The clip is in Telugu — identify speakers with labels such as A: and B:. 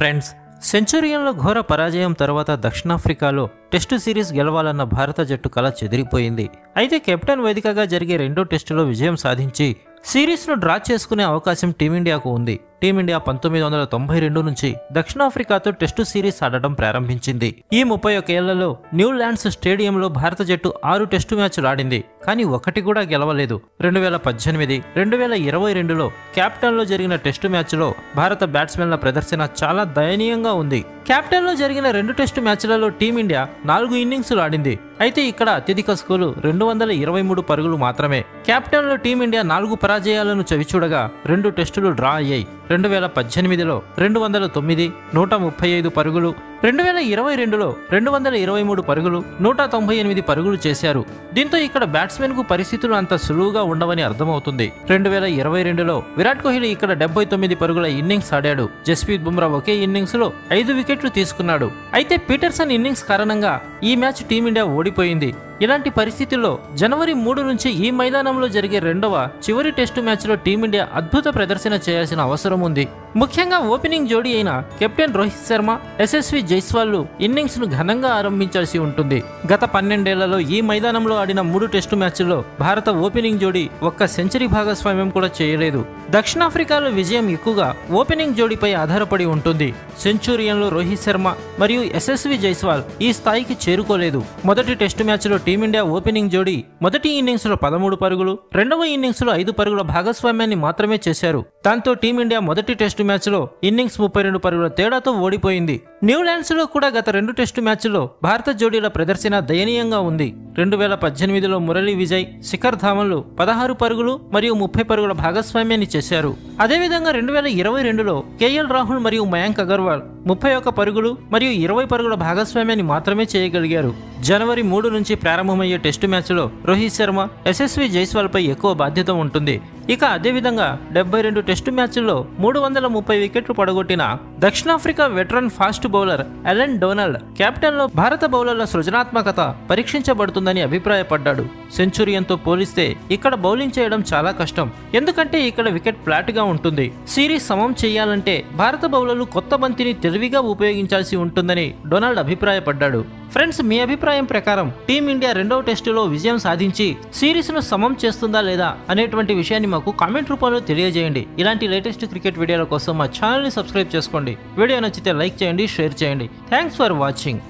A: ఫ్రెండ్స్, సెంచురియన్లో ఘోర పరాజయం తర్వాత దక్షిణాఫ్రికాలో టెస్టు సిరీస్ గెలవాలన్న భారత జట్టు కల చెదిరిపోయింది. అయితే కెప్టెన్ వేదికగా జరిగే రెండో టెస్టులో విజయం సాధించి సిరీస్ను డ్రా చేసుకునే అవకాశం టీమిండియాకు ఉంది. టీమిండియా 1992 నుంచి దక్షిణాఫ్రికాతో టెస్టు సిరీస్ ఆడటం ప్రారంభించింది. ఈ 31 ఏళ్లలో న్యూల్యాండ్స్ స్టేడియంలో భారత జట్టు 6 టెస్టు మ్యాచ్లు ఆడింది, కానీ ఒకటి కూడా గెలవలేదు. 2018, 2022లో క్యాప్టన్లో జరిగిన టెస్టు మ్యాచ్లో భారత బ్యాట్స్మెన్ల ప్రదర్శన చాలా దయనీయంగా ఉంది. క్యాప్టన్లో జరిగిన 2 టెస్టు మ్యాచ్లలో టీమిండియా 4 ఇన్నింగ్స్లు ఆడింది. అయితే ఇక్కడ అత్యధిక స్కోరు 223 పరుగులు మాత్రమే. క్యాప్టన్లో టీమిండియా 4 పరాజయాలను చవిచూడగా 2 టెస్టులు డ్రా అయ్యాయి. 2018లో 209, 135 పరుగులు, 2022లో 223 పరుగులు, 198 పరుగులు చేశారు. దీంతో ఇక్కడ బ్యాట్స్మెన్ కు పరిస్థితులు అంత సులువుగా ఉండవని అర్థమవుతుంది. 2022లో విరాట్ కోహ్లీ ఇక్కడ 79 పరుగుల ఇన్నింగ్స్ ఆడాడు. జస్ప్రీత్ బుమ్రా ఒకే ఇన్నింగ్స్ లో 5 వికెట్లు తీసుకున్నాడు. అయితే పీటర్సన్ ఇన్నింగ్స్ కారణంగా ఈ మ్యాచ్ టీమిండియా ఓడిపోయింది. ఇలాంటి పరిస్థితుల్లో జనవరి 3 నుంచి ఈ మైదానంలో జరిగే రెండవ చివరి టెస్టు మ్యాచ్లో టీమిండియా అద్భుత ప్రదర్శన చేయాల్సిన అవసరం ఉంది. ముఖ్యంగా ఓపెనింగ్ జోడీ అయిన కెప్టెన్ రోహిత్ శర్మ, యశస్వి జైస్వాల్ ఇన్నింగ్స్ ను ఘనంగా ఆరంభించాల్సి ఉంటుంది. గత 12 ఏళ్లలో ఈ మైదానంలో ఆడిన 3 టెస్టు మ్యాచ్ల్లో భారత ఓపెనింగ్ జోడీ ఒక్క సెంచరీ భాగస్వామ్యం కూడా చేయలేదు. దక్షిణాఫ్రికాలో విజయం ఎక్కువగా ఓపెనింగ్ జోడీపై ఆధారపడి ఉంటుంది. సెంచురియన్లో రోహిత్ శర్మ మరియు యశస్వి జైస్వాల్ ఈ స్థాయికి చేరుకోలేదు. మొదటి టెస్టు మ్యాచ్లో టీమిండియా ఓపెనింగ్ జోడీ మొదటి ఇన్నింగ్స్ లో 13 పరుగులు, రెండవ ఇన్నింగ్స్ లో 5 పరుగుల భాగస్వామ్యాన్ని మాత్రమే చేశారు. దాంతో టీమిండియా మొదటి టెస్టు మ్యాచ్ లో ఇన్నింగ్స్ 32 పరుగుల తేడాతో ఓడిపోయింది. న్యూలాండ్స్ లో కూడా గత 2 టెస్టు మ్యాచ్ల్లో భారత జోడీల ప్రదర్శన దయనీయంగా ఉంది. 2018లో మురళీ విజయ్, శిఖర్ ధావన్లు 16 పరుగులు మరియు 30 పరుగుల భాగస్వామ్యాన్ని చేశారు. అదేవిధంగా 2022లో కేఎల్ రాహుల్ మరియు మయాంక్ అగర్వాల్ 31 పరుగులు మరియు 20 పరుగుల భాగస్వామ్యాన్ని మాత్రమే చేయగలిగారు. జనవరి 3 నుంచి ప్రారంభమయ్యే టెస్టు మ్యాచ్లో రోహిత్ శర్మ, యశస్వి జైస్వాల్ పై ఎక్కువ బాధ్యత ఉంటుంది. ఇక అదేవిధంగా 72 టెస్టు మ్యాచ్ల్లో 330 వికెట్లు పడగొట్టిన దక్షిణాఫ్రికా veteran fast bowler Allan Donald కెప్టెన్లో భారత బౌలర్ల సృజనాత్మకత పరీక్షించబడుతుందని అభిప్రాయపడ్డాడు. సెంచురియన్తో పోలిస్తే ఇక్కడ బౌలింగ్ చేయడం చాలా కష్టం, ఎందుకంటే ఇక్కడ వికెట్ ఫ్లాట్ గా ఉంటుంది. సిరీస్ సమం చేయాలంటే భారత బౌలర్లు కొత్త బంతిని తెలివిగా ఉపయోగించాల్సి ఉంటుందని డొనాల్డ్ అభిప్రాయపడ్డాడు. ఫ్రెండ్స్, మీ అభిప్రాయం ప్రకారం టీమిండియా రెండవ టెస్టులో విజయం సాధించి సిరీస్ను సమం చేస్తుందా లేదా అనేటువంటి విషయాన్ని మాకు కామెంట్ రూపంలో తెలియజేయండి. ఇలాంటి లేటెస్ట్ క్రికెట్ వీడియోల కోసం మా ఛానల్ని సబ్స్క్రైబ్ చేసుకోండి. వీడియో నచ్చితే లైక్ చేయండి, షేర్ చేయండి. Thanks for watching.